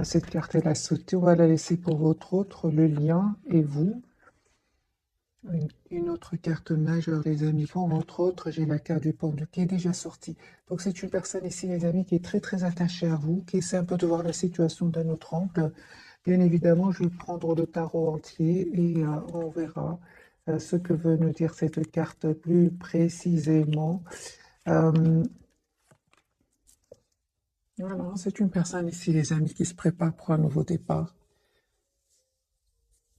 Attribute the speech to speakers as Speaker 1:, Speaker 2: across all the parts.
Speaker 1: Cette carte est la sautée. On va la laisser pour votre autre, le lien et vous. Une autre carte majeure, les amis. Pour votre autre, j'ai la carte du pendu qui est déjà sortie. Donc, c'est une personne ici, les amis, qui est très, très attachée à vous, qui essaie un peu de voir la situation d'un autre angle. Bien évidemment, je vais prendre le tarot entier et on verra ce que veut nous dire cette carte plus précisément. Euh, voilà, c'est une personne ici, les amis, qui se prépare pour un nouveau départ.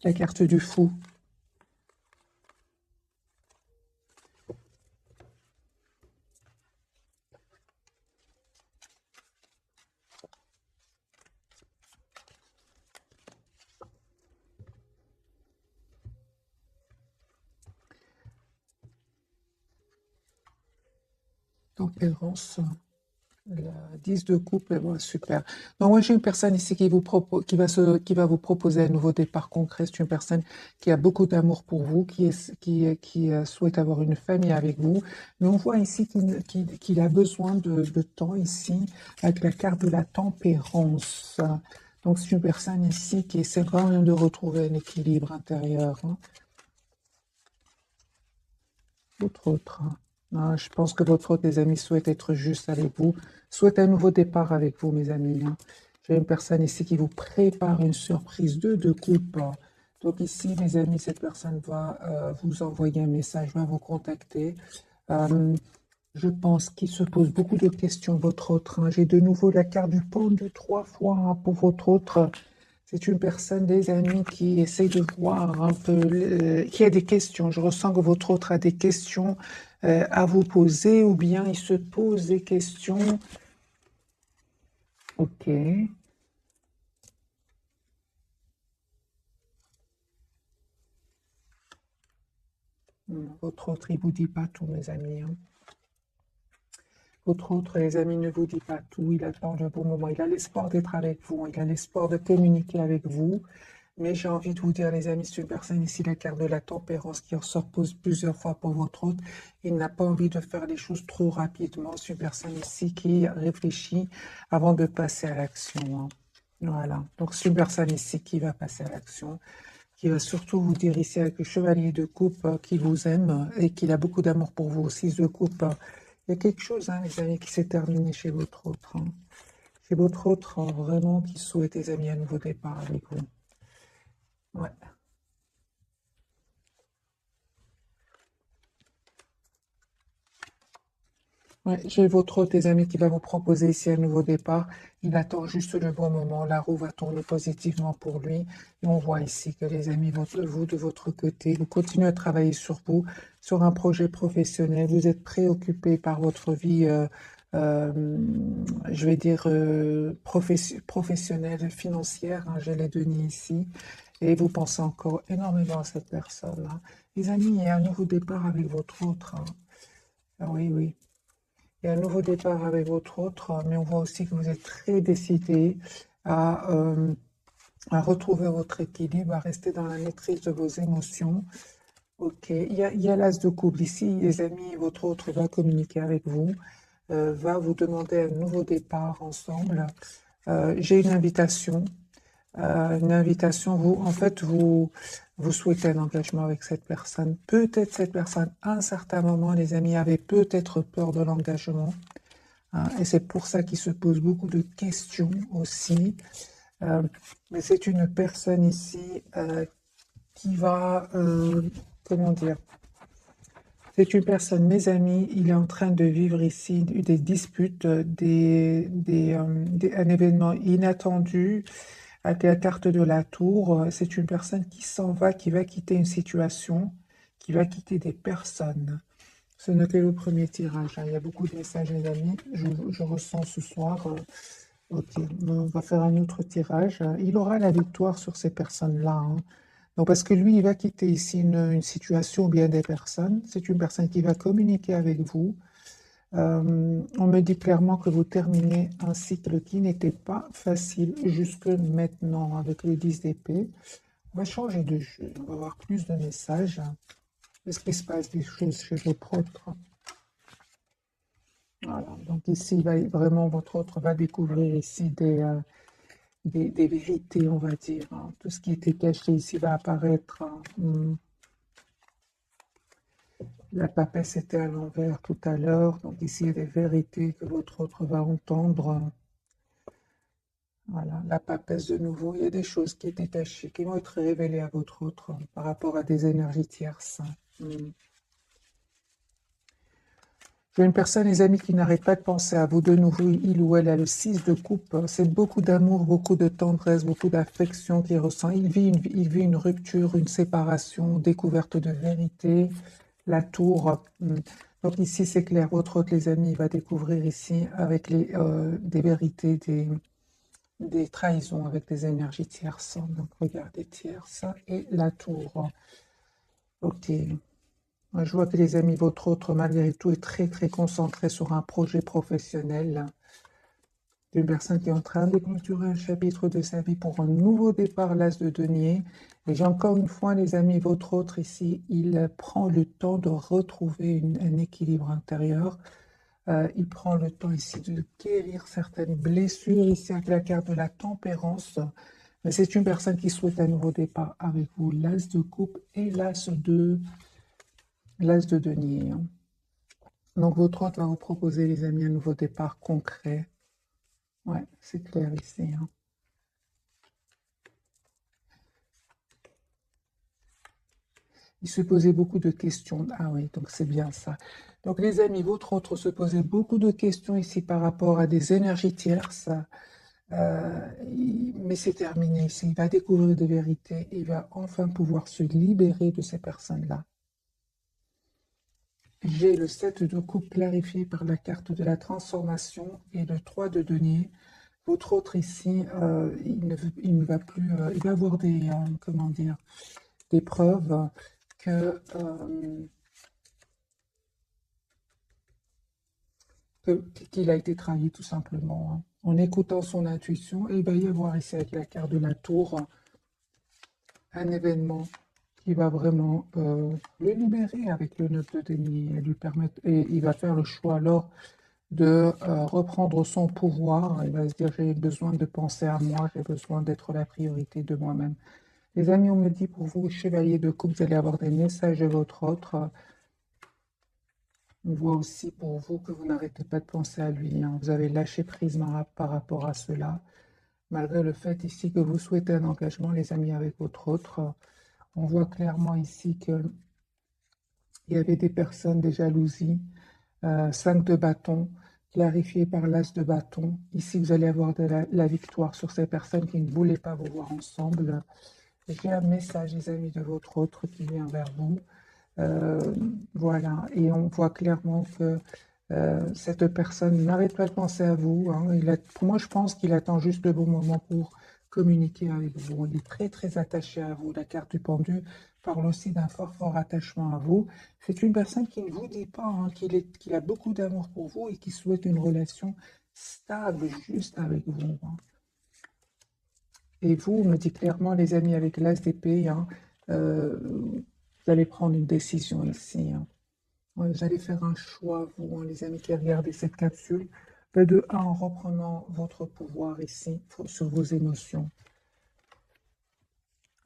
Speaker 1: La carte du fou. Tempérance. La 10 de couple, bon, super. Donc moi j'ai une personne ici qui vous propose, qui va vous proposer un nouveau départ concret. C'est une personne qui a beaucoup d'amour pour vous, qui souhaite avoir une famille avec vous. Mais on voit ici qu'il a besoin de temps ici avec la carte de la tempérance. Donc c'est une personne ici qui essaie vraiment de retrouver un équilibre intérieur, hein. Autre. Je pense que votre autre, les amis, souhaite être juste avec vous, souhaite un nouveau départ avec vous, mes amis, hein. J'ai une personne ici qui vous prépare une surprise de coupe. Donc ici, les amis, cette personne va vous envoyer un message, va vous contacter. Euh, je pense qu'il se pose beaucoup de questions, votre autre, hein. J'ai de nouveau la carte du pendu 3 fois, hein, pour votre autre. C'est une personne, des amis, qui essaie de voir un peu, qui a des questions. Je ressens que votre autre a des questions à vous poser, ou bien il se pose des questions. Ok. Votre autre, il vous dit pas tout, mes amis, hein. Votre autre, les amis, ne vous dit pas tout. Il attend le bon moment. Il a l'espoir d'être avec vous. Il a l'espoir de communiquer avec vous. Mais j'ai envie de vous dire, les amis, c'est une personne ici, la carte de la tempérance, qui ressort pose plusieurs fois pour votre autre. Il n'a pas envie de faire les choses trop rapidement. C'est une personne ici qui réfléchit avant de passer à l'action, hein. Voilà. Donc, c'est une personne ici qui va passer à l'action, qui va surtout vous dire ici avec le chevalier de coupe qui vous aime et qui a beaucoup d'amour pour vous. 6 de coupe. Il y a quelque chose, hein, les amis, qui s'est terminé chez votre autre, hein. Chez votre autre, hein, vraiment, qui souhaite, les amis, un nouveau départ avec vous. Ouais. Ouais, j'ai votre autre, tes amis, qui va vous proposer ici un nouveau départ. Il attend juste le bon moment. La roue va tourner positivement pour lui. Et on voit ici que les amis, vous, de votre côté, vous continuez à travailler sur vous, sur un projet professionnel. Vous êtes préoccupé par votre vie, euh, je vais dire, professionnelle, financière, hein, je l'ai donné ici. Et vous pensez encore énormément à cette personne, hein. Les amis, il y a un nouveau départ avec votre autre, hein. Ah oui, oui. Il y a un nouveau départ avec votre autre, mais on voit aussi que vous êtes très décidé à, euh, à retrouver votre équilibre, à rester dans la maîtrise de vos émotions. Ok, il y a l'as de couple ici, les amis, votre autre va communiquer avec vous, va vous demander un nouveau départ ensemble. J'ai une invitation, vous, en fait, vous souhaitez un engagement avec cette personne. Peut-être cette personne, à un certain moment, les amis, avait peut-être peur de l'engagement, hein, et c'est pour ça qu'il se pose beaucoup de questions aussi. Euh, mais c'est une personne ici qui va, comment dire, c'est une personne, mes amis, il est en train de vivre ici des disputes, un événement inattendu avec la carte de la tour. C'est une personne qui s'en va, qui va quitter une situation, qui va quitter des personnes. Ce n'était le premier tirage, hein. Il y a beaucoup de messages, les amis. Je ressens ce soir. Ok, on va faire un autre tirage. Il aura la victoire sur ces personnes-là, hein. Donc, parce que lui, il va quitter ici une situation ou bien des personnes. C'est une personne qui va communiquer avec vous. On me dit clairement que vous terminez un cycle qui n'était pas facile jusque maintenant avec le 10 d'épée. On va changer de jeu. On va avoir plus de messages. Est-ce qu'il se passe des choses chez votre autre? Voilà. Donc ici, vraiment, votre autre va découvrir ici des vérités, on va dire, hein. Tout ce qui était caché ici va apparaître, hein. La papesse était à l'envers tout à l'heure, donc ici il y a des vérités que votre autre va entendre. Voilà, la papesse de nouveau, il y a des choses qui étaient cachées, qui vont être révélées à votre autre par rapport à des énergies tierces. J'ai une personne, les amis, qui n'arrête pas de penser à vous. De nouveau, il ou elle a le 6 de coupe. C'est beaucoup d'amour, beaucoup de tendresse, beaucoup d'affection qu'il ressent. Il vit une rupture, une séparation, découverte de vérité. La tour. Donc ici, c'est clair. Votre autre, les amis, il va découvrir ici avec des vérités, des trahisons avec des énergies tierces. Donc regardez, tierces et la tour. Ok. Je vois que les amis, votre autre, malgré tout, est très très concentré sur un projet professionnel d'une personne qui est en train de clôturer un chapitre de sa vie pour un nouveau départ, l'as de denier. Et j'ai encore une fois, les amis, votre autre ici, il prend le temps de retrouver un équilibre intérieur. Il prend le temps ici de guérir certaines blessures, ici avec la carte de la tempérance. Mais c'est une personne qui souhaite un nouveau départ avec vous, l'as de coupe et l'as de denier. Donc, votre hôte va vous proposer, les amis, un nouveau départ concret. Ouais, c'est clair ici, hein. Il se posait beaucoup de questions. Ah oui, donc c'est bien ça. Donc, les amis, votre autre se posait beaucoup de questions ici par rapport à des énergies tierces. Mais c'est terminé ici. Il va découvrir des vérités. Il va enfin pouvoir se libérer de ces personnes-là. J'ai le 7 de coupe clarifié par la carte de la transformation et le 3 de denier. Votre autre ici, il ne va plus, il va avoir des, comment dire, des preuves qu'il a été trahi tout simplement, hein. En écoutant son intuition, et il va y avoir ici avec la carte de la tour un événement qui va vraiment le libérer avec le 9 de denier et lui permettre, et il va faire le choix alors de reprendre son pouvoir. Il va se dire, j'ai besoin de penser à moi, j'ai besoin d'être la priorité de moi-même. Les amis, on me dit pour vous, chevalier de coupe, vous allez avoir des messages de votre autre. On voit aussi pour vous que vous n'arrêtez pas de penser à lui, hein. Vous avez lâché prise par rapport à cela. Malgré le fait ici que vous souhaitez un engagement, les amis, avec votre autre. On voit clairement ici qu'il y avait des personnes, des jalousies. 5 de bâton, clarifié par l'as de bâton. Ici, vous allez avoir la victoire sur ces personnes qui ne voulaient pas vous voir ensemble. J'ai un message, les amis, de votre autre qui vient vers vous. Voilà, et on voit clairement que cette personne n'arrête pas de penser à vous, hein. Pour moi, je pense qu'il attend juste le bon moment pour communiquer avec vous. Il est très, très attaché à vous. La carte du pendu parle aussi d'un fort, fort attachement à vous. C'est une personne qui ne vous dit pas, hein, qu'il a beaucoup d'amour pour vous et qui souhaite une relation stable juste avec vous, hein. Et vous, on me dit clairement, les amis, avec l'as d'épée, hein, vous allez prendre une décision ici, hein. Ouais, vous allez faire un choix, vous, hein, les amis qui regardez cette capsule. De un, en reprenant votre pouvoir ici sur vos émotions.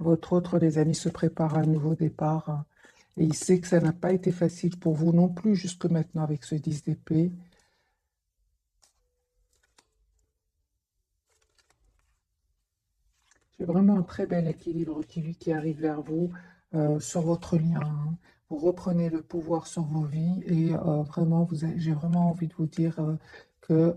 Speaker 1: Votre autre, les amis, se prépare à un nouveau départ, hein, et il sait que ça n'a pas été facile pour vous non plus jusque maintenant avec ce 10 d'épée. C'est vraiment un très bel équilibre qui arrive vers vous sur votre lien, hein. Vous reprenez le pouvoir sur vos vies et vraiment, j'ai vraiment envie de vous dire que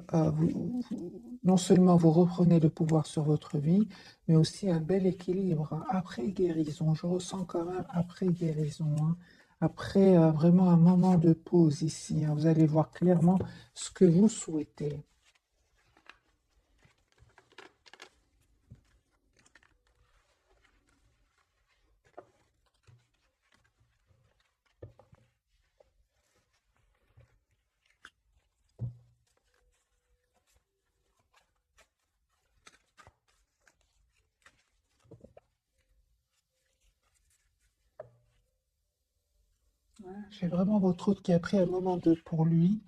Speaker 1: non seulement vous reprenez le pouvoir sur votre vie, mais aussi un bel équilibre, hein, après guérison. Je ressens quand même après guérison, hein. Après vraiment un moment de pause ici, hein. Vous allez voir clairement ce que vous souhaitez. J'ai vraiment votre autre qui a pris un moment pour lui,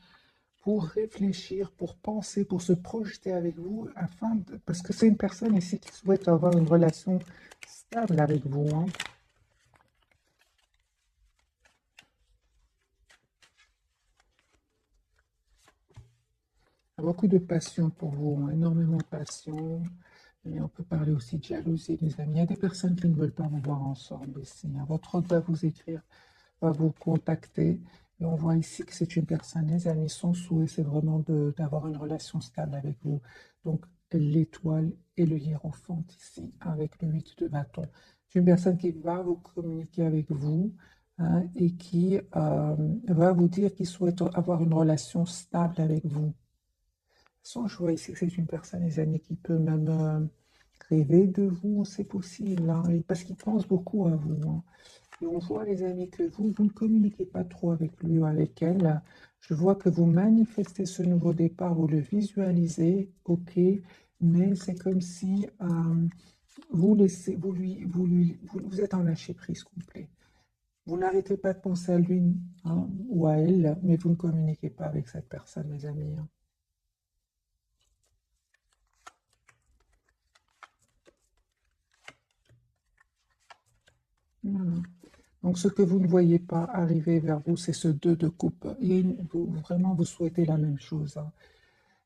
Speaker 1: pour réfléchir, pour penser, pour se projeter avec vous, parce que c'est une personne ici qui souhaite avoir une relation stable avec vous, hein. Beaucoup de passion pour vous, hein, énormément de passion. Et on peut parler aussi de jalousie, les amis. Il y a des personnes qui ne veulent pas vous voir ensemble ici, hein. Votre hôte va vous écrire, va vous contacter. Et on voit ici que c'est une personne, les amis, son souhait, c'est vraiment d'avoir une relation stable avec vous. Donc, l'étoile et le hiérophante ici, avec le 8 de bâton. C'est une personne qui va vous communiquer avec vous, hein, et qui va vous dire qu'il souhaite avoir une relation stable avec vous. Sans je vois ici que c'est une personne, les amis, qui peut même rêver de vous, c'est possible, hein, parce qu'il pense beaucoup à vous, hein. Et on voit, les amis, que vous ne communiquez pas trop avec lui ou avec elle. Je vois que vous manifestez ce nouveau départ, vous le visualisez, ok, mais c'est comme si vous laissez, vous êtes en lâcher prise complet. Vous n'arrêtez pas de penser à lui, hein, ou à elle, mais vous ne communiquez pas avec cette personne, mes amis, hein. Voilà. Donc, ce que vous ne voyez pas arriver vers vous, c'est ce 2 de coupe. Et vraiment, vous souhaitez la même chose, hein.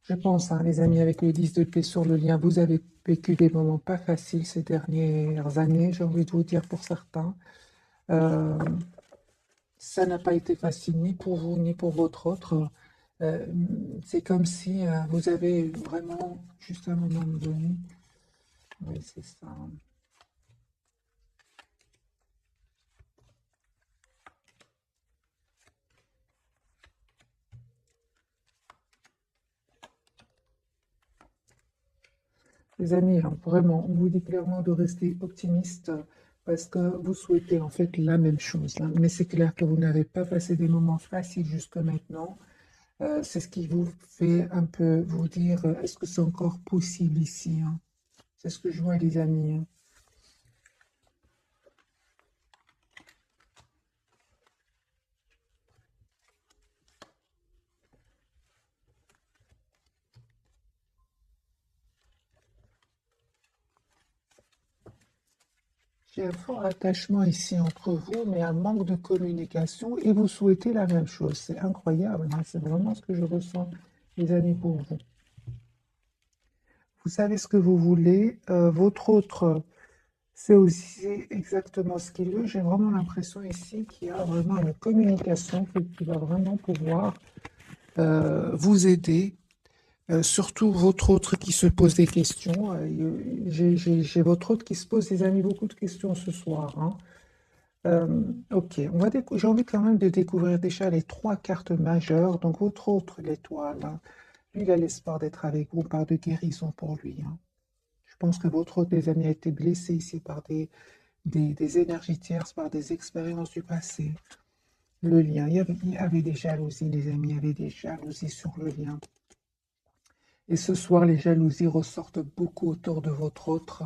Speaker 1: Je pense, hein, les amis, avec le 10 de paix sur le lien, vous avez vécu des moments pas faciles ces dernières années, j'ai envie de vous dire pour certains. Euh, Ça n'a pas été facile ni pour vous ni pour votre autre. Euh, c'est comme si vous avez vraiment, juste à un moment donné, oui, c'est ça. Les amis, hein, vraiment, on vous dit clairement de rester optimiste parce que vous souhaitez en fait la même chose, hein. Mais c'est clair que vous n'avez pas passé des moments faciles jusque maintenant. C'est ce qui vous fait un peu vous dire, est-ce que c'est encore possible ici, hein? C'est ce que je vois, les amis, hein. J'ai un fort attachement ici entre vous, mais un manque de communication et vous souhaitez la même chose. C'est incroyable, hein. C'est vraiment ce que je ressens, les amis, pour vous. Vous savez ce que vous voulez. Votre autre, c'est aussi exactement ce qu'il veut. J'ai vraiment l'impression ici qu'il y a vraiment une communication qui va vraiment pouvoir vous aider. Surtout votre autre qui se pose des questions. J'ai votre autre qui se pose, les amis, beaucoup de questions ce soir, hein. Ok, j'ai envie quand même de découvrir déjà les trois cartes majeures. Donc votre autre, l'étoile, hein. Lui, il a l'espoir d'être avec vous, par de guérison pour lui, hein. Je pense que votre autre, les amis, a été blessé ici par des énergies tierces, par des expériences du passé. Le lien, il y avait des jalousies, les amis, il y avait des jalousies sur le lien. Et ce soir, les jalousies ressortent beaucoup autour de votre autre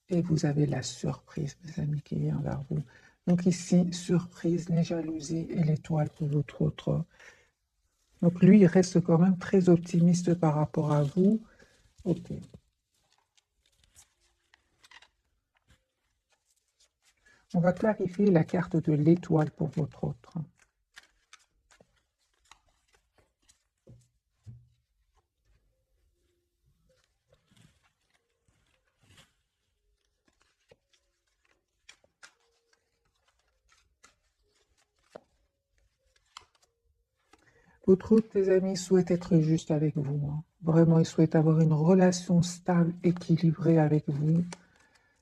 Speaker 1: et vous avez la surprise, mes amis, qui vient vers vous. Donc ici, surprise, les jalousies et l'étoile pour votre autre. Donc lui, il reste quand même très optimiste par rapport à vous. Ok. On va clarifier la carte de l'étoile pour votre autre. Votre autre, les amis, souhaite être juste avec vous, hein. Vraiment, il souhaite avoir une relation stable, équilibrée avec vous.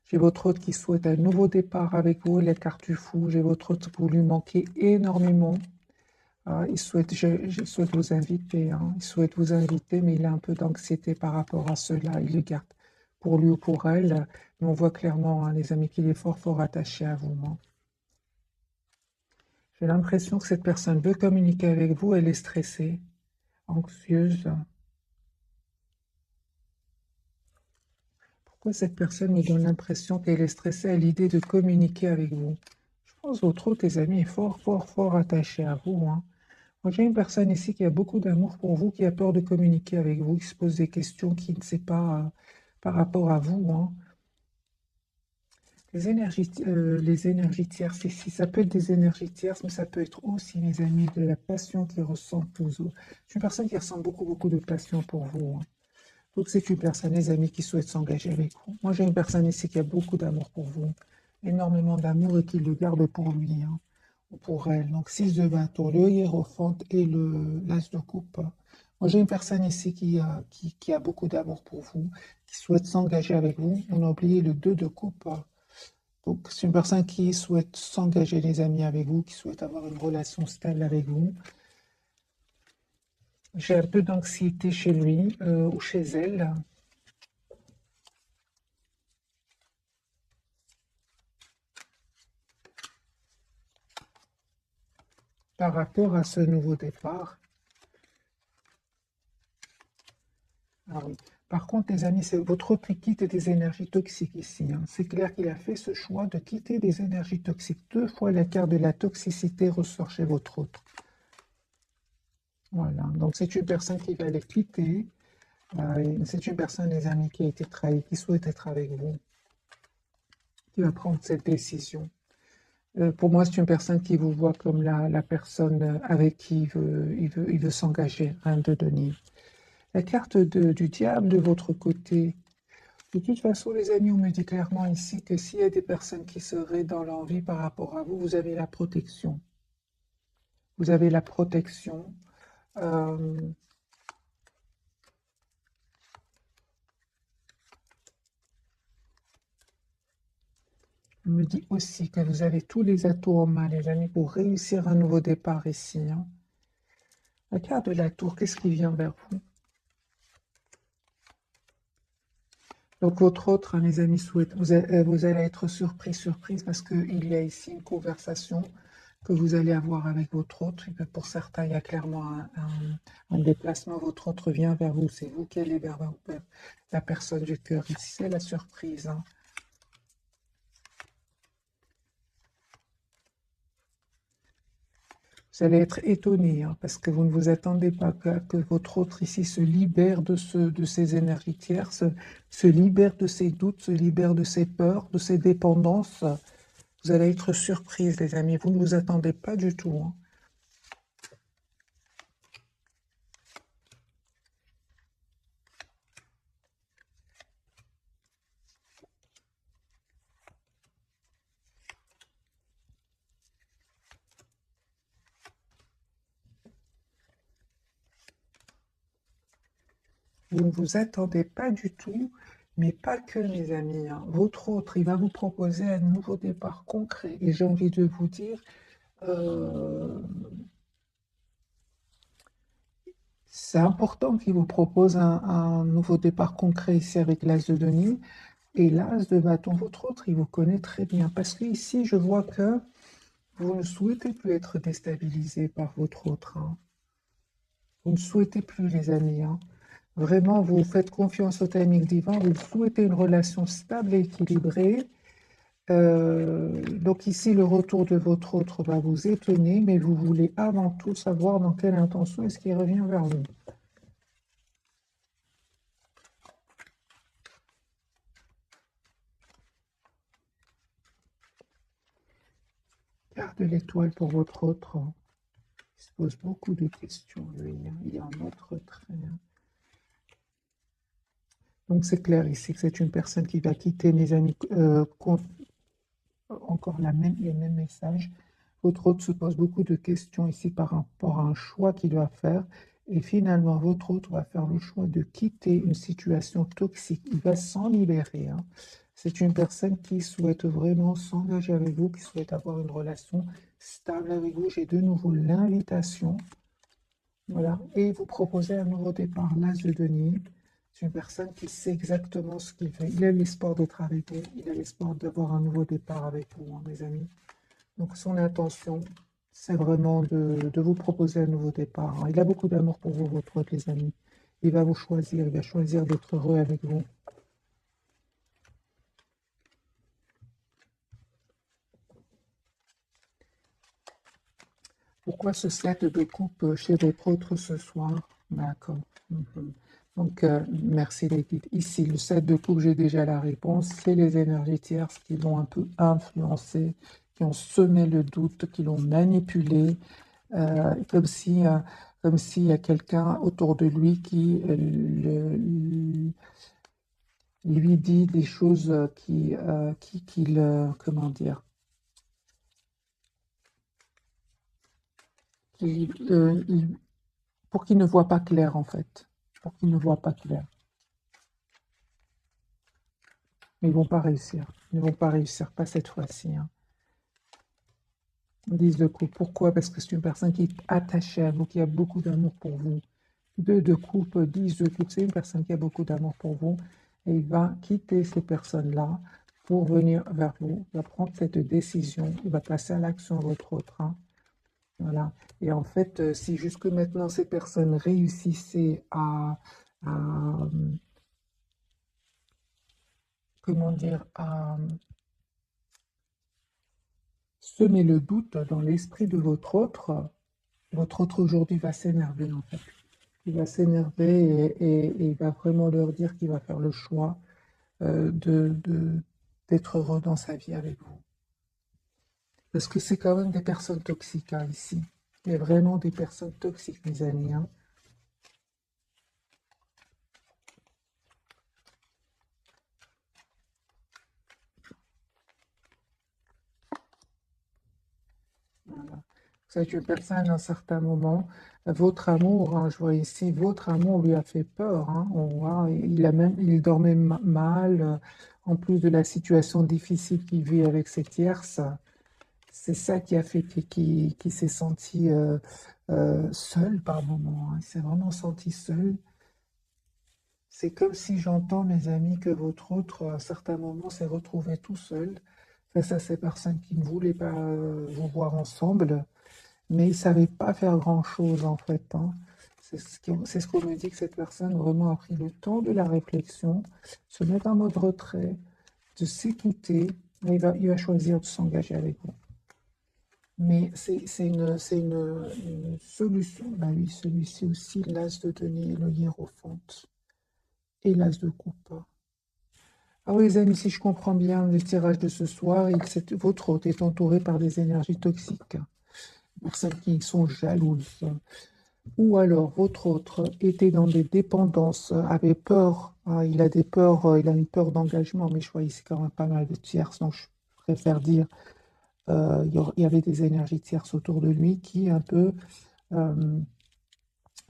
Speaker 1: J'ai votre autre qui souhaite un nouveau départ avec vous, les cartes du fou. J'ai votre autre, vous lui manquez énormément. Il souhaite, je souhaite vous inviter, hein. Il souhaite vous inviter, mais il a un peu d'anxiété par rapport à cela. Il le garde pour lui ou pour elle. Mais on voit clairement, hein, les amis, qu'il est fort, fort attaché à vous, hein. J'ai l'impression que cette personne veut communiquer avec vous. Elle est stressée, anxieuse. Pourquoi cette personne me donne l'impression qu'elle est stressée à l'idée de communiquer avec vous? Je pense que votre autre, tes amis, est fort, fort, fort attaché à vous, hein. Moi, j'ai une personne ici qui a beaucoup d'amour pour vous, qui a peur de communiquer avec vous, qui se pose des questions, qui ne sait pas par rapport à vous, hein. Les énergies tierces ici, ça peut être des énergies tierces, mais ça peut être aussi, mes amis, de la passion qu'ils ressentent tous. C'est une personne qui ressent beaucoup, beaucoup de passion pour vous, hein. Donc, c'est une personne, les amis, qui souhaite s'engager avec vous. Moi, j'ai une personne ici qui a beaucoup d'amour pour vous, énormément d'amour et qui le garde pour lui, hein, ou pour elle. Donc, 6 de bâton, le hiérophant et l'as de coupe. Moi, j'ai une personne ici qui a beaucoup d'amour pour vous, qui souhaite s'engager avec vous. On a oublié le 2 de coupe. Donc, c'est une personne qui souhaite s'engager, les amis, avec vous, qui souhaite avoir une relation stable avec vous. J'ai un peu d'anxiété chez lui ou chez elle par rapport à ce nouveau départ. Ah oui. Par contre, les amis, c'est votre autre qui quitte des énergies toxiques ici, hein. C'est clair qu'il a fait ce choix de quitter des énergies toxiques. 2 fois la carte de la toxicité ressort chez votre autre. Voilà. Donc, c'est une personne qui va les quitter. C'est une personne, les amis, qui a été trahie, qui souhaite être avec vous, qui va prendre cette décision. Pour moi, c'est une personne qui vous voit comme la personne avec qui il veut s'engager, hein, de donner. La carte du diable de votre côté. De toute façon, les amis, on me dit clairement ici que s'il y a des personnes qui seraient dans l'envie par rapport à vous, vous avez la protection. Vous avez la protection. Euh, on me dit aussi que vous avez tous les atouts en main, les amis, pour réussir un nouveau départ ici, hein. La carte de la tour, qu'est-ce qui vient vers vous? Donc, votre autre, hein, les amis, souhaite, vous allez être surprise, parce qu'il y a ici une conversation que vous allez avoir avec votre autre. Et que pour certains, il y a clairement un déplacement. Votre autre vient vers vous. C'est vous qui allez vers la personne du cœur. Ici, c'est la surprise, hein. Vous allez être étonné, hein, parce que vous ne vous attendez pas que votre autre ici se libère de ces énergies tierces, se libère de ses doutes, se libère de ses peurs, de ses dépendances. Vous allez être surprise, les amis. Vous ne vous attendez pas du tout, hein. Vous ne vous attendez pas du tout, mais pas que, mes amis, hein. Votre autre, il va vous proposer un nouveau départ concret. Et j'ai envie de vous dire, euh, c'est important qu'il vous propose un nouveau départ concret ici avec l'As de denier. Et l'As de bâton, votre autre, il vous connaît très bien. Parce que ici, je vois que vous ne souhaitez plus être déstabilisé par votre autre, hein. Vous ne souhaitez plus, les amis, hein. Vraiment, vous faites confiance au timing divin, vous souhaitez une relation stable et équilibrée. Donc ici, le retour de votre autre va vous étonner, mais vous voulez avant tout savoir dans quelle intention est-ce qu'il revient vers vous. Carte de l'étoile pour votre autre. Il se pose beaucoup de questions, lui, hein. Il y a un autre trait, hein. Donc c'est clair ici que c'est une personne qui va quitter, mes amis. Encore les mêmes messages. Votre autre se pose beaucoup de questions ici par rapport à un choix qu'il doit faire. Et finalement, votre autre va faire le choix de quitter une situation toxique. Il va s'en libérer, hein. C'est une personne qui souhaite vraiment s'engager avec vous, qui souhaite avoir une relation stable avec vous. J'ai de nouveau l'invitation. Voilà. Et vous proposez un nouveau départ. L'As de denier. C'est une personne qui sait exactement ce qu'il fait. Il a l'espoir d'être avec vous. Il a l'espoir d'avoir un nouveau départ avec vous, hein, mes amis. Donc son intention, c'est vraiment de vous proposer un nouveau départ, hein. Il a beaucoup d'amour pour vous, votre autre, les amis. Il va vous choisir, il va choisir d'être heureux avec vous. Pourquoi ce 7 de coupe chez votre autre ce soir? D'accord. Mhm. Donc, merci les guides. Ici, le 7 de coupe, j'ai déjà la réponse. C'est les énergies tierces qui l'ont un peu influencé, qui ont semé le doute, qui l'ont manipulé, comme si, comme s'il y a quelqu'un autour de lui qui lui dit des choses qui le, comment dire, qui, pour qu'il ne voit pas clair en fait, pour qu'il ne voit pas clair. Mais ils vont pas réussir, ils ne vont pas réussir, pas cette fois-ci. Hein. 10 de coupe, pourquoi? Parce que c'est une personne qui est attachée à vous, qui a beaucoup d'amour pour vous. 2 de coupe, 10 de coupe, c'est une personne qui a beaucoup d'amour pour vous et il va quitter ces personnes-là pour venir vers vous, il va prendre cette décision, il va passer à l'action votre autre. Hein. Voilà. Et en fait, si jusque maintenant ces personnes réussissaient à, comment dire, à semer le doute dans l'esprit de votre autre aujourd'hui va s'énerver en fait. Il va s'énerver et il va vraiment leur dire qu'il va faire le choix d'être heureux dans sa vie avec vous. Parce que c'est quand même des personnes toxiques hein, ici. Il y a vraiment des personnes toxiques, mes amis. Hein. Voilà. Vous êtes une personne à un certain moment. Votre amour, hein, je vois ici, votre amour lui a fait peur. Hein. On voit, il dormait mal. En plus de la situation difficile qu'il vit avec ses tierces. C'est ça qui a fait qu'il s'est senti seul par moment. Hein. Il s'est vraiment senti seul. C'est comme si j'entends, mes amis, que votre autre, à un certain moment, s'est retrouvé tout seul face à ces personnes qui ne voulaient pas vous voir ensemble, mais il ne savait pas faire grand-chose, en fait. Hein. C'est ce qu'on me dit que cette personne vraiment a pris le temps de la réflexion, se mettre en mode retrait, de s'écouter, et il va choisir de s'engager avec vous. Mais une solution. Bah oui, celui-ci aussi, l'as de denier, le hiérophante et l'as de coupe. Ah oui, les amis, si je comprends bien le tirage de ce soir, votre hôte est entouré par des énergies toxiques, personnes qui sont jalouses. Ou alors, votre autre était dans des dépendances, avait peur, hein, il a des peurs, il a une peur d'engagement, mais je vois ici quand même pas mal de tierces, donc je préfère dire il y avait des énergies tierces autour de lui qui un peu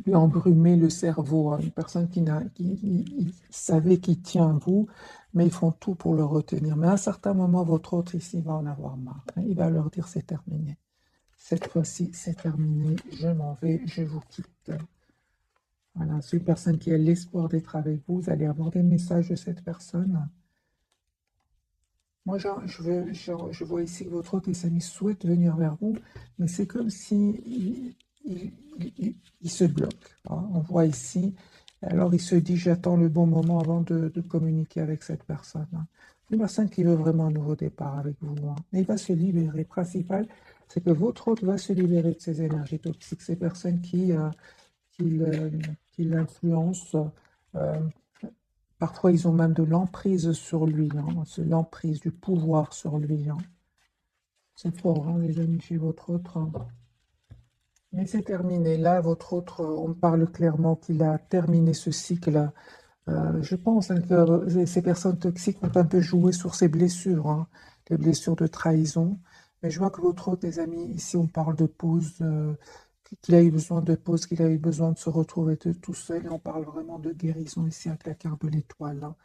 Speaker 1: lui embrumaient le cerveau. Hein. Une personne qui savait qu'il tient à vous, mais ils font tout pour le retenir. Mais à un certain moment, votre autre ici va en avoir marre. Hein. Il va leur dire c'est terminé. Cette fois-ci, c'est terminé. Je m'en vais, je vous quitte. Voilà, c'est une personne qui a l'espoir d'être avec vous. Vous allez avoir des messages de cette personne. Moi, je vois ici que votre autre, les amis, souhaite venir vers vous, mais c'est comme si il se bloque. Hein. On voit ici, alors il se dit, j'attends le bon moment avant de communiquer avec cette personne. Hein. Une personne qui veut vraiment un nouveau départ avec vous. Hein. Mais il va se libérer. Le principal, c'est que votre autre va se libérer de ces énergies toxiques, ces personnes qui l'influencent. euh, Parfois, ils ont même de l'emprise sur lui, hein, c'est l'emprise du pouvoir sur lui. Hein. C'est fort, hein, les amis, chez votre autre. Hein. Mais c'est terminé. Là, votre autre, on parle clairement qu'il a terminé ce cycle. Je pense hein, que ces personnes toxiques ont un peu joué sur ses blessures, hein, les blessures de trahison. Mais je vois que votre autre, les amis, ici, on parle de pause, qu'il a eu besoin de pause, qu'il a eu besoin de se retrouver tout seul. Et on parle vraiment de guérison ici avec la carte de l'étoile. Hein.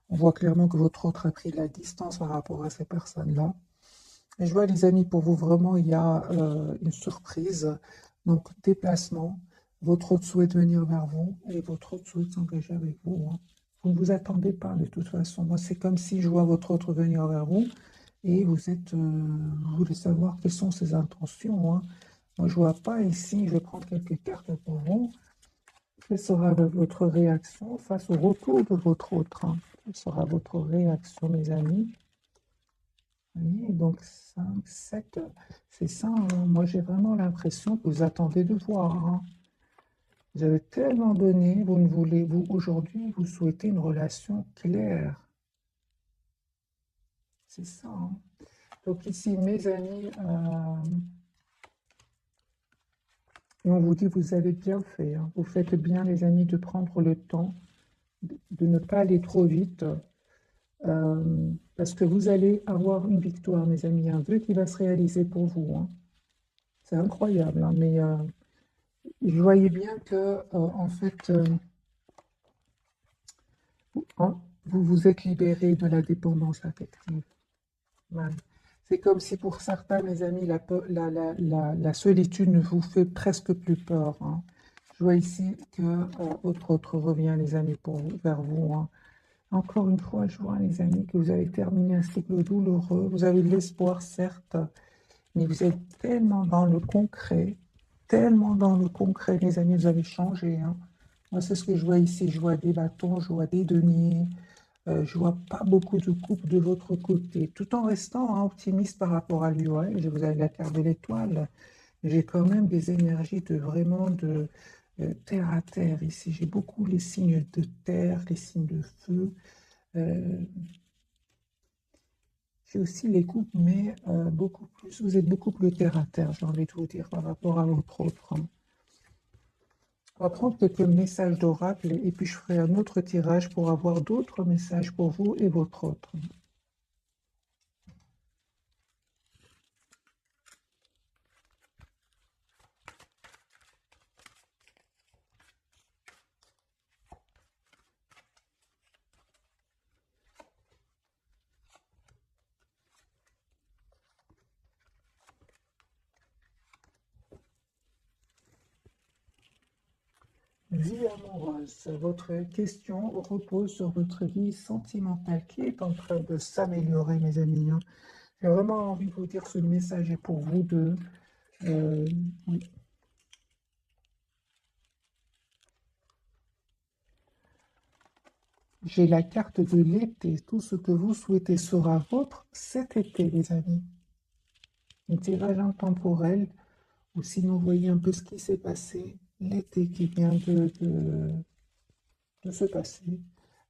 Speaker 1: On voit clairement que votre autre a pris de la distance par rapport à ces personnes-là. Et je vois, les amis, pour vous, vraiment, il y a une surprise. Donc, déplacement. Votre autre souhaite venir vers vous et votre autre souhaite s'engager avec vous. Hein. Vous ne vous attendez pas, de toute façon. Moi, c'est comme si je vois votre autre venir vers vous et vous voulez savoir quelles sont ses intentions. Hein. Moi, je ne vois pas ici, je vais prendre quelques cartes pour vous. Quelle sera votre réaction face au retour de votre autre? Hein. Quelle sera votre réaction, mes amis? Vous voyez, donc 5, 7, c'est ça, hein. Moi, j'ai vraiment l'impression que vous attendez de voir, hein. Vous avez tellement donné, vous ne voulez, vous, aujourd'hui, vous souhaitez une relation claire. C'est ça, hein. Donc ici, mes amis, et on vous dit, vous avez bien fait, hein. Vous faites bien, les amis, de prendre le temps, de ne pas aller trop vite, parce que vous allez avoir une victoire, mes amis, un vœu qui va se réaliser pour vous, hein. C'est incroyable, hein, mais je voyais bien que, en fait, vous vous êtes libéré de la dépendance affective. Ouais. C'est comme si pour certains, mes amis, la solitude ne vous fait presque plus peur, hein. Je vois ici que autre revient, les amis, vers vous, hein. Encore une fois, je vois, les amis, que vous avez terminé un cycle douloureux. Vous avez de l'espoir, certes, mais vous êtes tellement dans le concret, les amis, vous avez changé, hein. Moi, c'est ce que je vois ici. Je vois des bâtons, je vois des deniers. Je vois pas beaucoup de couple de votre côté, tout en restant, hein, optimiste par rapport à lui. Ouais, je vous avez la carte de l'étoile. J'ai quand même des énergies de vraiment de terre à terre ici. J'ai beaucoup les signes de terre, les signes de feu. Euh, j'ai aussi les couples, mais beaucoup plus. Vous êtes beaucoup plus terre à terre, j'ai envie de vous dire, par rapport à votre autre, hein. On va prendre quelques messages d'oracle et puis je ferai un autre tirage pour avoir d'autres messages pour vous et votre autre. Vie amoureuse, votre question repose sur votre vie sentimentale qui est en train de s'améliorer, mes amis, hein. J'ai vraiment envie de vous dire que ce message est pour vous deux. Euh, oui. J'ai la carte de l'été. Tout ce que vous souhaitez sera vôtre cet été, les amis. Un tirage intemporel, ou sinon, vous voyez un peu ce qui s'est passé, l'été qui vient de se passer.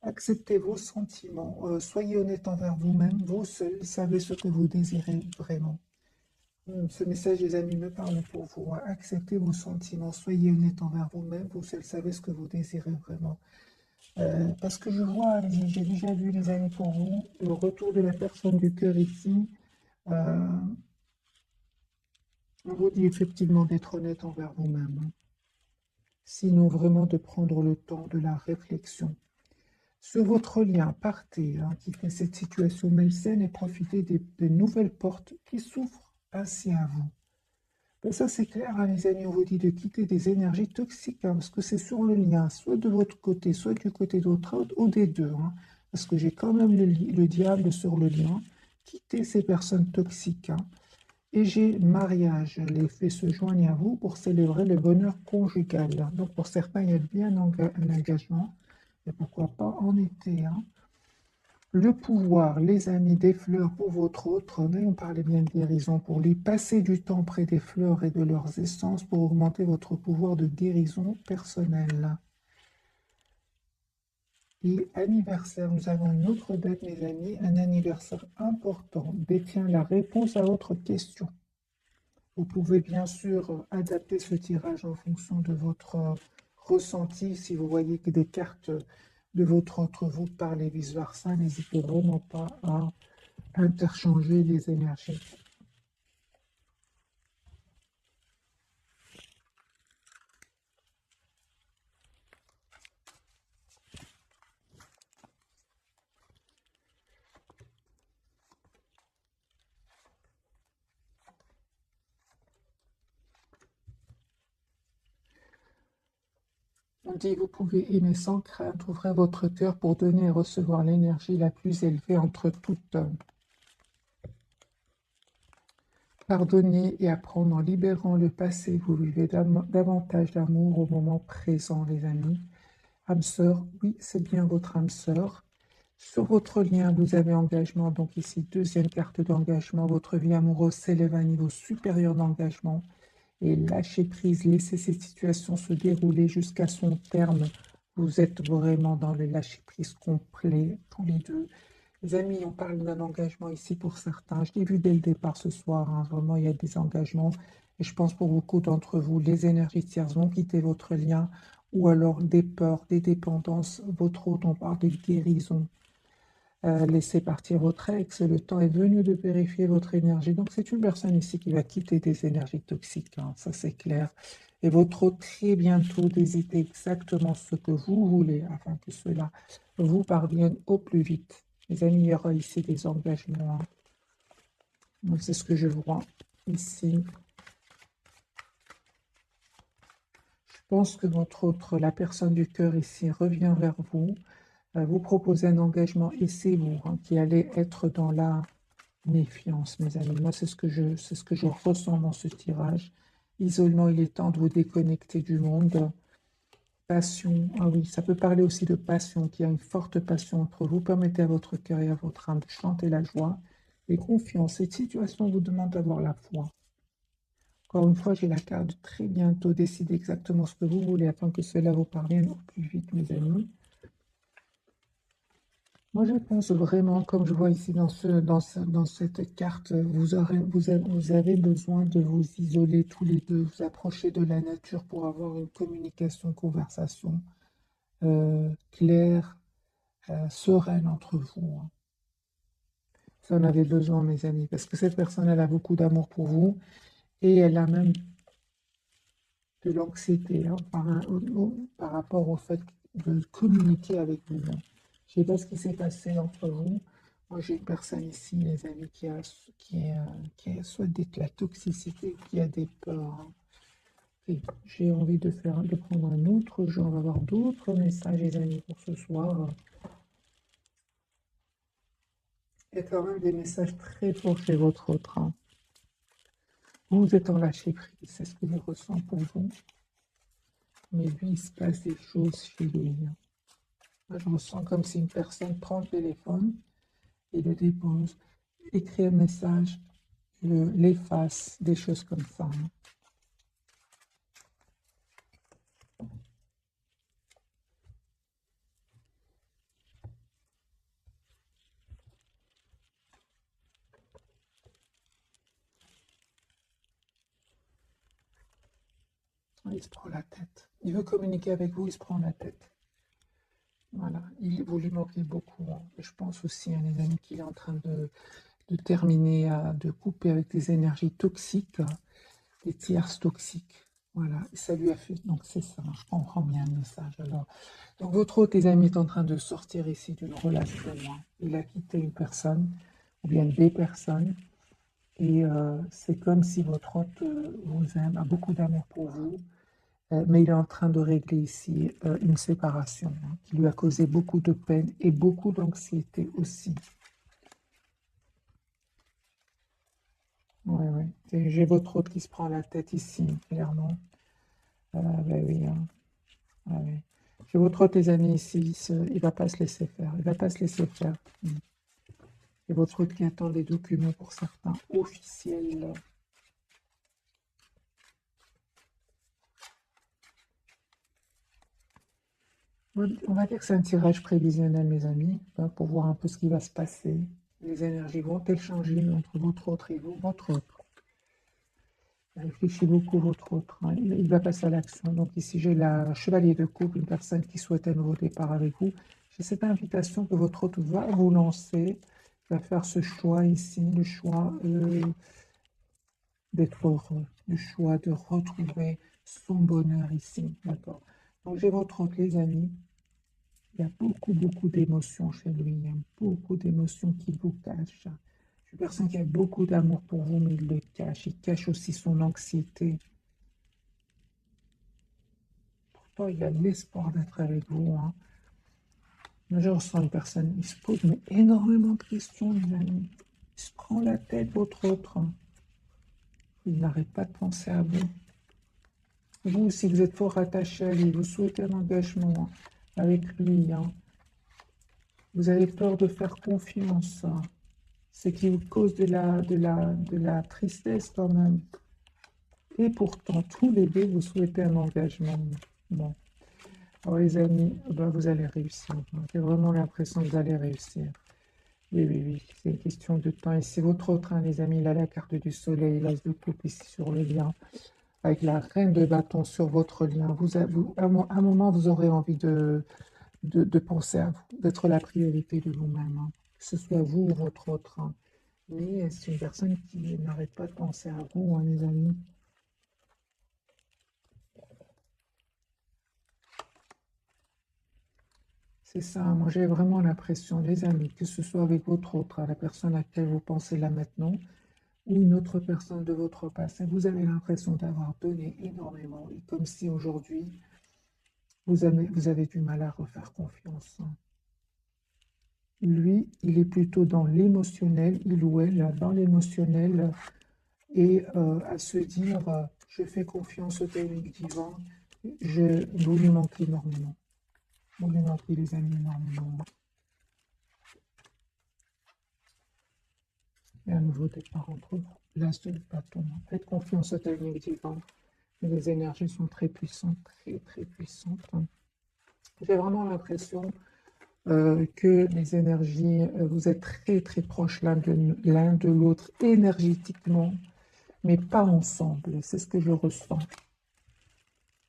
Speaker 1: Acceptez vos sentiments, soyez honnête envers vous-même, vous seul savez ce que vous désirez vraiment. Ce message, les amis, me parle pour vous, hein. Acceptez vos sentiments, soyez honnête envers vous-même, vous seul savez ce que vous désirez vraiment. Parce que je vois, j'ai déjà vu, les amis, pour vous, le retour de la personne du cœur ici. Euh, on vous dit effectivement d'être honnête envers vous-même, hein. Sinon, vraiment de prendre le temps de la réflexion. Sur votre lien, partez, hein, quittez cette situation malsaine et profitez des nouvelles portes qui s'ouvrent ainsi à vous. Ben ça, c'est clair, hein, les amis, on vous dit de quitter des énergies toxiques, hein, parce que c'est sur le lien, soit de votre côté, soit du côté d'autre, ou des deux, hein, parce que j'ai quand même le diable sur le lien. Quittez ces personnes toxiques, hein. Et j'ai mariage, les faits se joignent à vous pour célébrer le bonheur conjugal. Donc pour certains, il y a bien un engagement, et pourquoi pas en été, hein. Le pouvoir, les amis, des fleurs pour votre autre, on parlait bien de guérison, pour lui passer du temps près des fleurs et de leurs essences pour augmenter votre pouvoir de guérison personnelle. Et anniversaire, nous avons une autre date, mes amis, un anniversaire important, détient la réponse à votre question. Vous pouvez bien sûr adapter ce tirage en fonction de votre ressenti. Si vous voyez que des cartes de votre autre vous parlent et vice-versa, n'hésitez vraiment pas à interchanger les énergies. On dit, vous pouvez aimer sans crainte, ouvrez votre cœur pour donner et recevoir l'énergie la plus élevée entre toutes. Pardonnez et apprendre en libérant le passé, vous vivez davantage d'amour au moment présent, les amis. Âme sœur, oui, c'est bien votre âme sœur. Sur votre lien, vous avez engagement. Donc ici, deuxième carte d'engagement. Votre vie amoureuse s'élève à un niveau supérieur d'engagement. Et lâchez prise, laissez cette situation se dérouler jusqu'à son terme. Vous êtes vraiment dans le lâcher prise complet, tous les deux. Les amis, on parle d'un engagement ici pour certains. Je l'ai vu dès le départ ce soir, hein, vraiment, il y a des engagements. Et je pense pour beaucoup d'entre vous, les énergies tierces vont quitter votre lien ou alors des peurs, des dépendances. Votre hôte, on parle de guérison. Laissez partir votre ex, le temps est venu de vérifier votre énergie. Donc c'est une personne ici qui va quitter des énergies toxiques, hein, ça c'est clair. Et votre hôte très bientôt d'hésiter exactement ce que vous voulez afin que cela vous parvienne au plus vite. Les amis, il y aura ici des engagements, hein. Donc c'est ce que je vois ici. Je pense que votre autre, la personne du cœur ici, revient vers vous. Vous proposez un engagement et c'est vous, hein, qui allez être dans la méfiance, mes amis. Moi, c'est ce que je ressens dans ce tirage. Isolement, il est temps de vous déconnecter du monde. Passion, ah oui, ça peut parler aussi de passion, qu'il y a une forte passion entre vous. Permettez à votre cœur et à votre âme de chanter la joie et confiance. Cette situation vous demande d'avoir la foi. Encore une fois, j'ai la carte de très bientôt. Décidez exactement ce que vous voulez afin que cela vous parvienne au plus vite, mes amis. Moi, je pense vraiment, comme je vois ici dans cette carte, vous avez besoin de vous isoler tous les deux, vous approcher de la nature pour avoir une communication, conversation claire, sereine entre vous, hein. Vous en avez besoin, mes amis, parce que cette personne, elle a beaucoup d'amour pour vous et elle a même de l'anxiété, hein, par rapport au fait de communiquer avec vous, hein. Je ne sais pas ce qui s'est passé entre vous. Moi, j'ai une personne ici, les amis, qui a soit de la toxicité, qui a des peurs, hein. Et j'ai envie de prendre un autre jeu. On va avoir d'autres messages, les amis, pour ce soir. Il y a quand même des messages très forts chez votre autre, hein. Vous êtes en lâcher prise, c'est ce que je ressens pour vous. Mais lui, il se passe des choses chez lui, hein. Moi, je me sens comme si une personne prend le téléphone et le dépose, écrit un message, l'efface, des choses comme ça, hein. Il se prend la tête. Il veut communiquer avec vous, il se prend la tête. Voilà, vous lui manquez beaucoup, hein. Et je pense aussi, hein, les amis, qu'il est en train de terminer, de couper avec des énergies toxiques, des tierces toxiques. Voilà, et ça lui a fait. Donc c'est ça, je comprends bien le message. Alors, donc votre hôte, les amis, est en train de sortir ici d'une relation, hein. Il a quitté une personne, ou bien des personnes, et c'est comme si votre hôte vous aime, a beaucoup d'amour pour vous, mais il est en train de régler ici une séparation, hein, qui lui a causé beaucoup de peine et beaucoup d'anxiété aussi. Ouais, ouais. J'ai votre hôte qui se prend la tête ici, clairement. Ben oui, hein. Ah oui. J'ai votre hôte, les amis, ici, il va pas se laisser faire. Il va pas se laisser faire. Et votre hôte qui attend des documents pour certains officiels. On va dire que c'est un tirage prévisionnel, mes amis, hein, pour voir un peu ce qui va se passer. Les énergies vont-elles changer entre votre autre et vous, votre autre? Réfléchissez beaucoup votre autre, hein. Il va passer à l'action. Donc ici, j'ai la chevalier de coupe, une personne qui souhaite un nouveau départ avec vous. J'ai cette invitation que votre autre va vous lancer, va faire ce choix ici, le choix d'être heureux, le choix de retrouver son bonheur ici. D'accord. Donc j'ai votre autre, les amis. Il y a beaucoup, beaucoup d'émotions chez lui. Il y a beaucoup d'émotions qui vous cachent. C'est une personne qui a beaucoup d'amour pour vous, mais il le cache. Il cache aussi son anxiété. Pourtant, il a l'espoir d'être avec vous, hein. Moi, je ressens une personne, il se pose mais énormément de questions, les amis. Il se prend la tête, votre autre, hein. Il n'arrête pas de penser à vous. Vous, si vous êtes fort attaché à lui, vous souhaitez un engagement avec lui, hein. Vous avez peur de faire confiance, ce qui vous cause de la tristesse quand même. Et pourtant, tous les deux, vous souhaitez un engagement. Bon. Alors les amis, ben, vous allez réussir. J'ai vraiment l'impression que vous allez réussir. Oui, oui, oui, c'est une question de temps. Et c'est votre autre, hein, les amis, il a la carte du soleil, l'as de coupe ici sur le lien, avec la reine de bâton sur votre lien. À un moment, vous aurez envie de penser à vous, d'être la priorité de vous-même, hein. Que ce soit vous ou votre autre, hein. Mais c'est une personne qui n'arrête pas de penser à vous, hein, les amis. C'est ça, moi j'ai vraiment l'impression, les amis, que ce soit avec votre autre, hein, la personne à laquelle vous pensez là maintenant, ou une autre personne de votre passé, vous avez l'impression d'avoir donné énormément, et comme si aujourd'hui, vous avez du mal à refaire confiance, hein. Lui, il est plutôt dans l'émotionnel, il ou elle, dans l'émotionnel, et à se dire, je fais confiance au timing divin, vous lui manquez énormément. Vous lui manquez, les amis, énormément. Et un nouveau départ entre vous. L'as de bâton. Faites confiance au timing divin. Les énergies sont très puissantes, très très puissantes. J'ai vraiment l'impression que les énergies, vous êtes très très proches l'un de l'autre énergétiquement, mais pas ensemble. C'est ce que je ressens.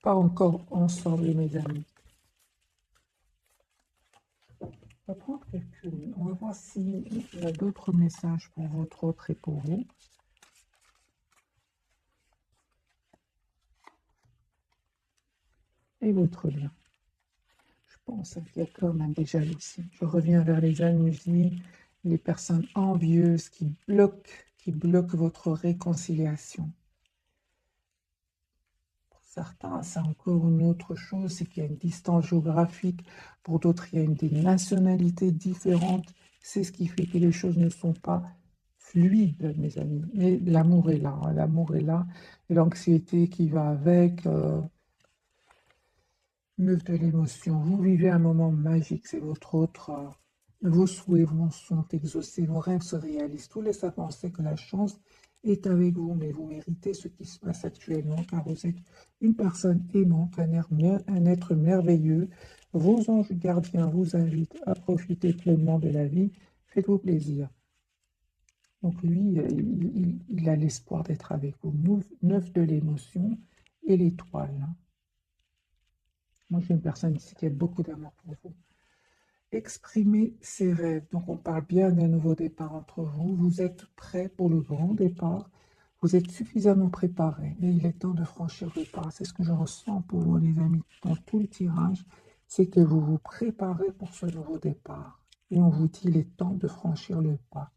Speaker 1: Pas encore ensemble, mes amis. On va prendre quelques... On va voir s'il y a d'autres messages pour votre autre et pour vous. Et votre lien. Je pense qu'il y a quand même des jalousies. Je reviens vers les jalousies, les personnes envieuses qui bloquent votre réconciliation. Pour certains, c'est encore une autre chose, c'est qu'il y a une distance géographique. Pour d'autres, il y a des nationalités différentes. C'est ce qui fait que les choses ne sont pas fluides, mes amis. Mais l'amour est là, hein, l'amour est là. Et l'anxiété qui va avec, 9 de l'émotion. Vous vivez un moment magique, c'est votre autre. Vos souhaits sont exaucés, vos rêves se réalisent. Tout laisse à penser que la chance est avec vous, mais vous méritez ce qui se passe actuellement, car vous êtes une personne aimante, un être merveilleux. Vos anges gardiens vous invitent à profiter pleinement de la vie. Faites-vous plaisir. Donc lui, il a l'espoir d'être avec vous. 9 de l'émotion et l'étoile. Moi, j'ai une personne ici qui a beaucoup d'amour pour vous. Exprimez ses rêves. Donc, on parle bien d'un nouveau départ entre vous. Vous êtes prêt pour le grand départ. Vous êtes suffisamment préparé. Mais il est temps de franchir le pas. C'est ce que je ressens pour vous, les amis, dans tout le tirage. C'est que vous vous préparez pour ce nouveau départ. Et on vous dit, il est temps de franchir le pas.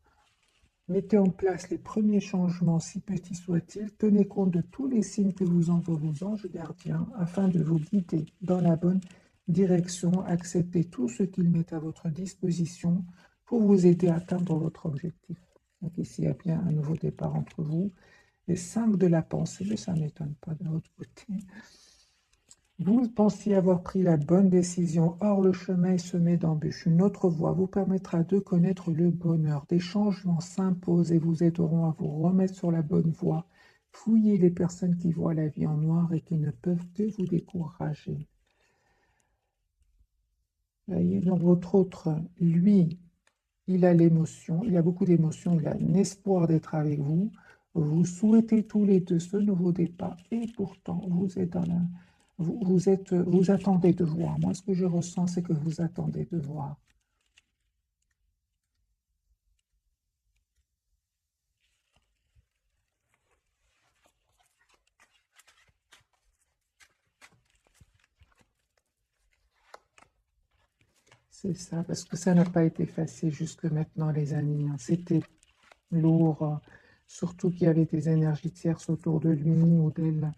Speaker 1: Mettez en place les premiers changements, si petits soient-ils. Tenez compte de tous les signes que vous envoient vos anges gardiens afin de vous guider dans la bonne direction. Acceptez tout ce qu'ils mettent à votre disposition pour vous aider à atteindre votre objectif. Donc ici, il y a bien un nouveau départ entre vous. Les 5 de la pensée, mais ça ne m'étonne pas de votre côté. Vous pensiez avoir pris la bonne décision, or le chemin est semé d'embûches. Une autre voie vous permettra de connaître le bonheur. Des changements s'imposent et vous aideront à vous remettre sur la bonne voie. Fouillez les personnes qui voient la vie en noir et qui ne peuvent que vous décourager. Voyez, donc votre autre, lui, il a l'émotion, il a beaucoup d'émotions, il a un espoir d'être avec vous. Vous souhaitez tous les deux ce nouveau départ et pourtant vous êtes dans la... Vous attendez de voir. Moi, ce que je ressens, c'est que vous attendez de voir. C'est ça, parce que ça n'a pas été facile jusque maintenant, les amis, hein. C'était lourd, surtout qu'il y avait des énergies tierces autour de lui ou d'elle.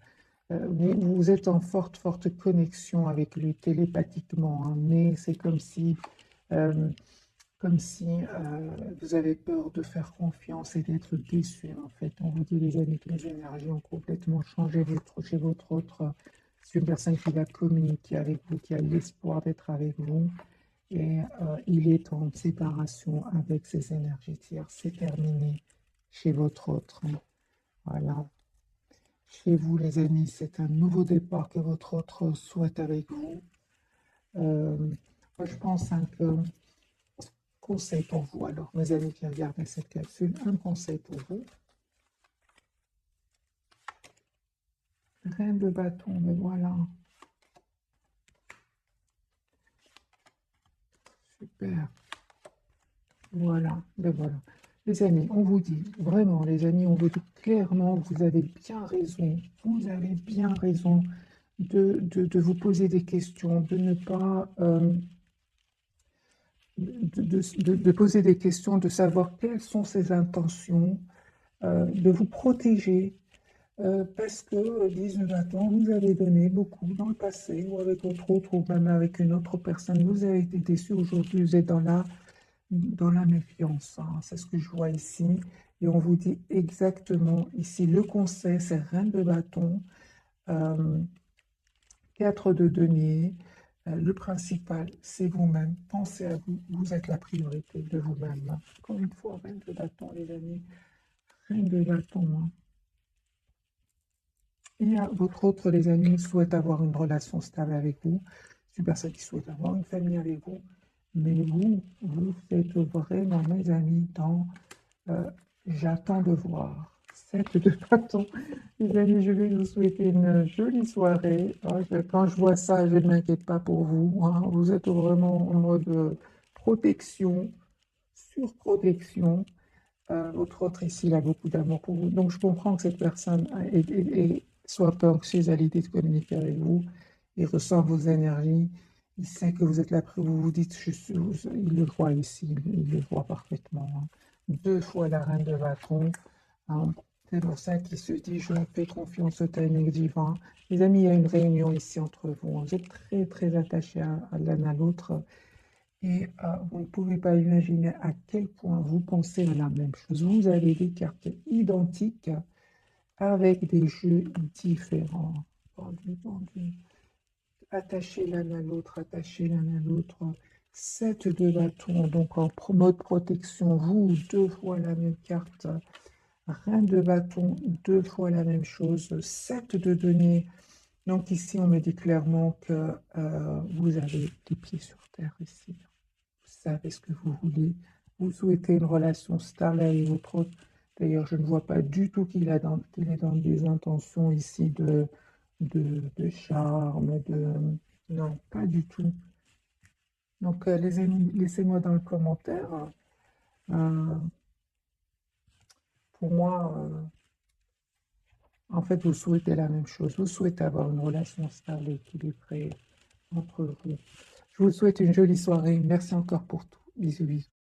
Speaker 1: Vous êtes en forte, forte connexion avec lui télépathiquement, hein, mais c'est euh, comme si vous avez peur de faire confiance et d'être déçu, en fait. On vous dit, les amis, que les énergies ont complètement changé chez votre autre. C'est une personne qui va communiquer avec vous, qui a l'espoir d'être avec vous. Et il est en séparation avec ses énergies tierces. C'est terminé chez votre autre. Voilà. Chez vous, les amis, c'est un nouveau départ que votre autre souhaite avec vous. Moi, je pense que conseil pour vous. Alors, mes amis qui regardent cette capsule, un conseil pour vous. Reine de bâton, mais voilà. Super. Voilà, ben voilà. Les amis, on vous dit, vraiment, les amis, on vous dit clairement, vous avez bien raison. Vous avez bien raison de vous poser des questions, de ne pas... de poser des questions, de savoir quelles sont ses intentions, de vous protéger, parce que, disent le bâton, vous avez donné beaucoup dans le passé, ou avec votre autre, ou même avec une autre personne, vous avez été déçu, aujourd'hui vous êtes dans la méfiance, hein. C'est ce que je vois ici, et on vous dit exactement ici, le conseil, c'est reine de bâton, 4 de denier. Le principal, c'est vous-même. Pensez à vous. Vous êtes la priorité de vous-même. Encore une fois, reine de bâton, les amis. Reine de bâton, hein. Et votre autre, les amis, souhaite avoir une relation stable avec vous. C'est une personne qui souhaite avoir une famille avec vous. Mais vous êtes vraiment, mes amis, dans j'attends de voir. 7 de bâton. Les amis, je vais vous souhaiter une jolie soirée. Quand je vois ça, je ne m'inquiète pas pour vous, hein. Vous êtes vraiment en mode protection, surprotection. Votre autre ici, il a beaucoup d'amour pour vous. Donc, je comprends que cette personne soit peu anxieuse à l'idée de communiquer avec vous. Il ressent vos énergies. Il sait que vous êtes là, vous vous dites, il le voit ici, il le voit parfaitement, hein. 2 fois la reine de bâton, hein. C'est pour ça qu'il se dit, je fais confiance au timing divin. Les amis, il y a une réunion ici entre vous, hein. Vous êtes très, très attachés à l'un à l'autre. Et vous ne pouvez pas imaginer à quel point vous pensez à la même chose. Vous avez des cartes identiques avec des jeux différents. Vendu, vendu. Attachez l'un à l'autre, attachez l'un à l'autre. 7 de bâton, donc en mode protection, vous, 2 fois la même carte. Reine de bâton, 2 fois la même chose. 7 de denier. Donc ici, on me dit clairement que vous avez les pieds sur terre ici. Vous savez ce que vous voulez. Vous souhaitez une relation stable avec votre autre. D'ailleurs, je ne vois pas du tout qu'il est dans des intentions ici de charme, non, pas du tout. Donc, les amis, laissez-moi dans le commentaire. Euh, pour moi, en fait, vous souhaitez la même chose. Vous souhaitez avoir une relation stable et équilibrée entre vous. Je vous souhaite une jolie soirée. Merci encore pour tout. Bisous, bisous.